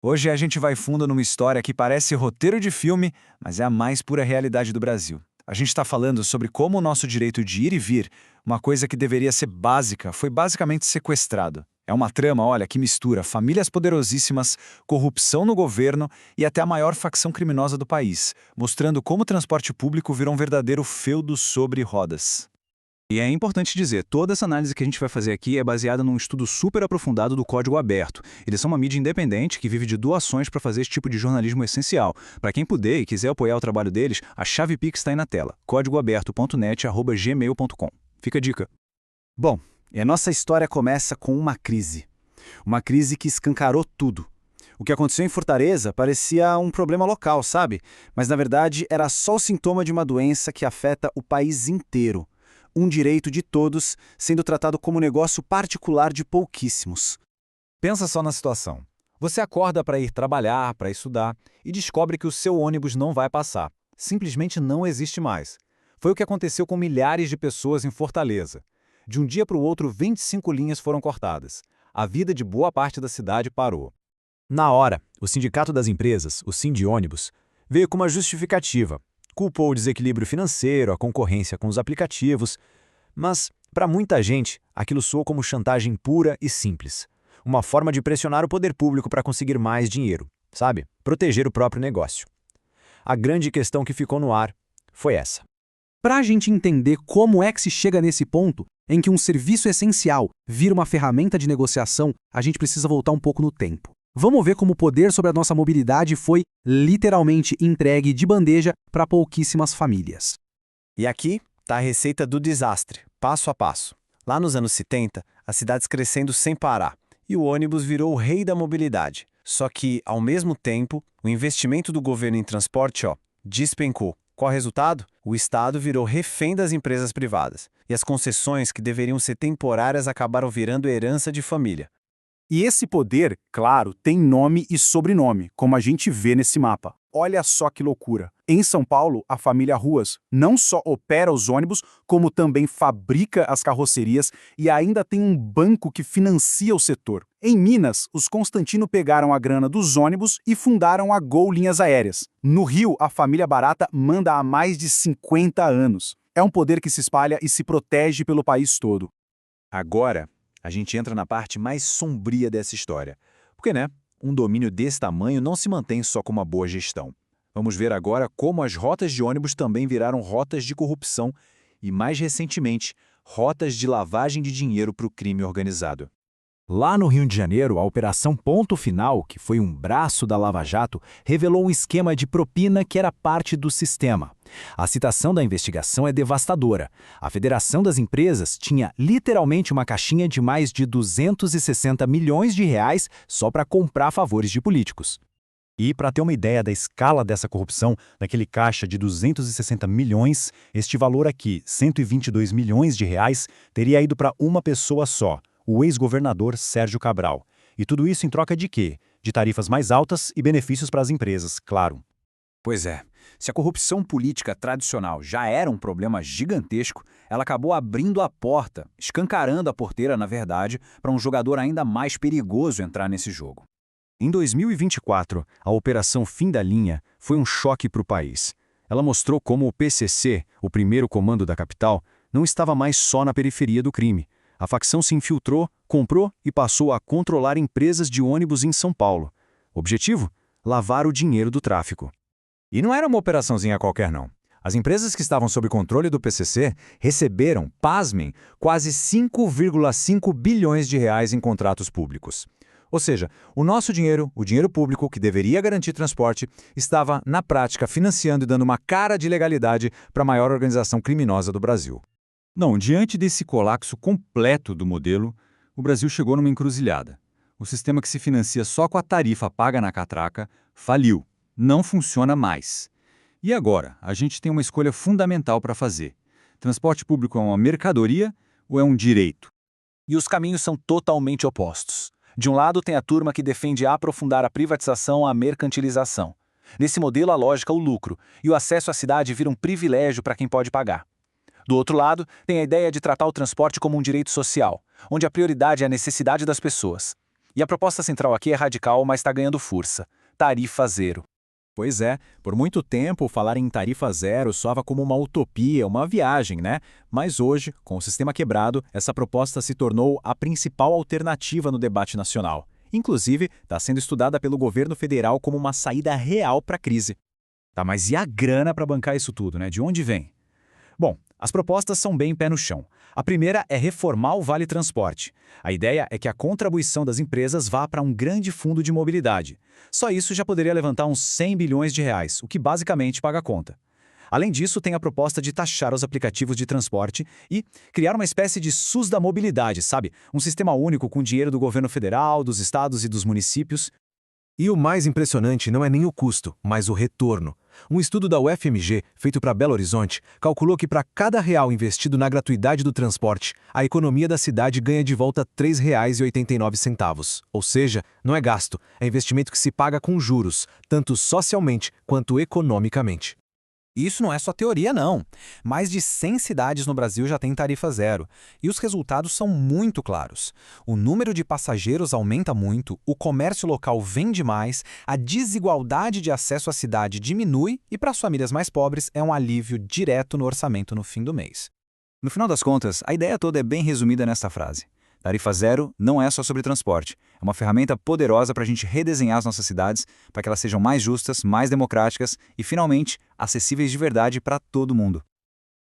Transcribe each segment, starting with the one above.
Hoje a gente vai fundo numa história que parece roteiro de filme, mas é a mais pura realidade do Brasil. A gente está falando sobre como o nosso direito de ir e vir, uma coisa que deveria ser básica, foi basicamente sequestrado. É uma trama, olha, que mistura famílias poderosíssimas, corrupção no governo e até a maior facção criminosa do país, mostrando como o transporte público virou um verdadeiro feudo sobre rodas. E é importante dizer, toda essa análise que a gente vai fazer aqui é baseada num estudo super aprofundado do Código Aberto. Eles são uma mídia independente que vive de doações para fazer esse tipo de jornalismo essencial. Para quem puder e quiser apoiar o trabalho deles, a chave Pix está aí na tela, códigoaberto.net@gmail.com. Fica a dica. Bom, e a nossa história começa com uma crise. Uma crise que escancarou tudo. O que aconteceu em Fortaleza parecia um problema local, sabe? Mas na verdade era só o sintoma de uma doença que afeta o país inteiro. Um direito de todos sendo tratado como negócio particular de pouquíssimos. Pensa só na situação. Você acorda para ir trabalhar, para estudar, e descobre que o seu ônibus não vai passar. Simplesmente não existe mais. Foi o que aconteceu com milhares de pessoas em Fortaleza. De um dia para o outro, 25 linhas foram cortadas. A vida de boa parte da cidade parou. Na hora, o Sindicato das Empresas, o Sindônibus, veio com uma justificativa. Culpou o desequilíbrio financeiro, a concorrência com os aplicativos, mas, para muita gente, aquilo soou como chantagem pura e simples. Uma forma de pressionar o poder público para conseguir mais dinheiro, sabe? Proteger o próprio negócio. A grande questão que ficou no ar foi essa. Para a gente entender como é que se chega nesse ponto em que um serviço essencial vira uma ferramenta de negociação, a gente precisa voltar um pouco no tempo. Vamos ver como o poder sobre a nossa mobilidade foi literalmente entregue de bandeja para pouquíssimas famílias. E aqui está a receita do desastre, passo a passo. Lá nos anos 70, as cidades crescendo sem parar, e o ônibus virou o rei da mobilidade. Só que, ao mesmo tempo, o investimento do governo em transporte, despencou. Qual o resultado? O Estado virou refém das empresas privadas, e as concessões que deveriam ser temporárias acabaram virando herança de família. E esse poder, claro, tem nome e sobrenome, como a gente vê nesse mapa. Olha só que loucura. Em São Paulo, a família Ruas não só opera os ônibus, como também fabrica as carrocerias e ainda tem um banco que financia o setor. Em Minas, os Constantino pegaram a grana dos ônibus e fundaram a Gol Linhas Aéreas. No Rio, a família Barata manda há mais de 50 anos. É um poder que se espalha e se protege pelo país todo. Agora, a gente entra na parte mais sombria dessa história. Porque, um domínio desse tamanho não se mantém só com uma boa gestão. Vamos ver agora como as rotas de ônibus também viraram rotas de corrupção e, mais recentemente, rotas de lavagem de dinheiro para o crime organizado. Lá no Rio de Janeiro, a Operação Ponto Final, que foi um braço da Lava Jato, revelou um esquema de propina que era parte do sistema. A citação da investigação é devastadora. A Federação das Empresas tinha literalmente uma caixinha de mais de 260 milhões de reais só para comprar favores de políticos. E para ter uma ideia da escala dessa corrupção, daquele caixa de 260 milhões, este valor aqui, 122 milhões de reais, teria ido para uma pessoa só, o ex-governador Sérgio Cabral. E tudo isso em troca de quê? De tarifas mais altas e benefícios para as empresas, claro. Pois é, se a corrupção política tradicional já era um problema gigantesco, ela acabou abrindo a porta, escancarando a porteira, na verdade, para um jogador ainda mais perigoso entrar nesse jogo. Em 2024, a Operação Fim da Linha foi um choque para o país. Ela mostrou como o PCC, o primeiro comando da capital, não estava mais só na periferia do crime. A facção se infiltrou, comprou e passou a controlar empresas de ônibus em São Paulo. Objetivo? Lavar o dinheiro do tráfico. E não era uma operaçãozinha qualquer, não. As empresas que estavam sob controle do PCC receberam, pasmem, quase 5,5 bilhões de reais em contratos públicos. Ou seja, o nosso dinheiro, o dinheiro público, que deveria garantir transporte, estava, na prática, financiando e dando uma cara de legalidade para a maior organização criminosa do Brasil. Não, diante desse colapso completo do modelo, o Brasil chegou numa encruzilhada. O sistema que se financia só com a tarifa paga na catraca faliu, não funciona mais. E agora, a gente tem uma escolha fundamental para fazer. Transporte público é uma mercadoria ou é um direito? E os caminhos são totalmente opostos. De um lado tem a turma que defende aprofundar a privatização à mercantilização. Nesse modelo, a lógica é o lucro, e o acesso à cidade vira um privilégio para quem pode pagar. Do outro lado, tem a ideia de tratar o transporte como um direito social, onde a prioridade é a necessidade das pessoas. E a proposta central aqui é radical, mas está ganhando força. Tarifa zero. Pois é, por muito tempo falar em tarifa zero soava como uma utopia, uma viagem, né? Mas hoje, com o sistema quebrado, essa proposta se tornou a principal alternativa no debate nacional. Inclusive, está sendo estudada pelo governo federal como uma saída real para a crise. Tá, mas e a grana para bancar isso tudo, né? De onde vem? Bom, as propostas são bem pé no chão. A primeira é reformar o Vale Transporte. A ideia é que a contribuição das empresas vá para um grande fundo de mobilidade. Só isso já poderia levantar uns 100 bilhões de reais, o que basicamente paga a conta. Além disso, tem a proposta de taxar os aplicativos de transporte e criar uma espécie de SUS da mobilidade, sabe? Um sistema único com dinheiro do governo federal, dos estados e dos municípios. E o mais impressionante não é nem o custo, mas o retorno. Um estudo da UFMG, feito para Belo Horizonte, calculou que para cada real investido na gratuidade do transporte, a economia da cidade ganha de volta R$ 3,89. Ou seja, não é gasto, é investimento que se paga com juros, tanto socialmente quanto economicamente. Isso não é só teoria, não. Mais de 100 cidades no Brasil já têm tarifa zero. E os resultados são muito claros. O número de passageiros aumenta muito, o comércio local vende mais, a desigualdade de acesso à cidade diminui e, para as famílias mais pobres, é um alívio direto no orçamento no fim do mês. No final das contas, a ideia toda é bem resumida nesta frase. Tarifa zero não é só sobre transporte. É uma ferramenta poderosa para a gente redesenhar as nossas cidades para que elas sejam mais justas, mais democráticas e, finalmente, acessíveis de verdade para todo mundo.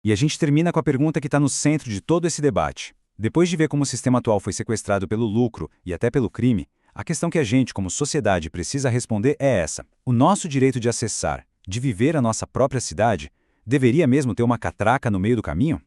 E a gente termina com a pergunta que está no centro de todo esse debate. Depois de ver como o sistema atual foi sequestrado pelo lucro e até pelo crime, a questão que a gente, como sociedade, precisa responder é essa. O nosso direito de acessar, de viver a nossa própria cidade, deveria mesmo ter uma catraca no meio do caminho?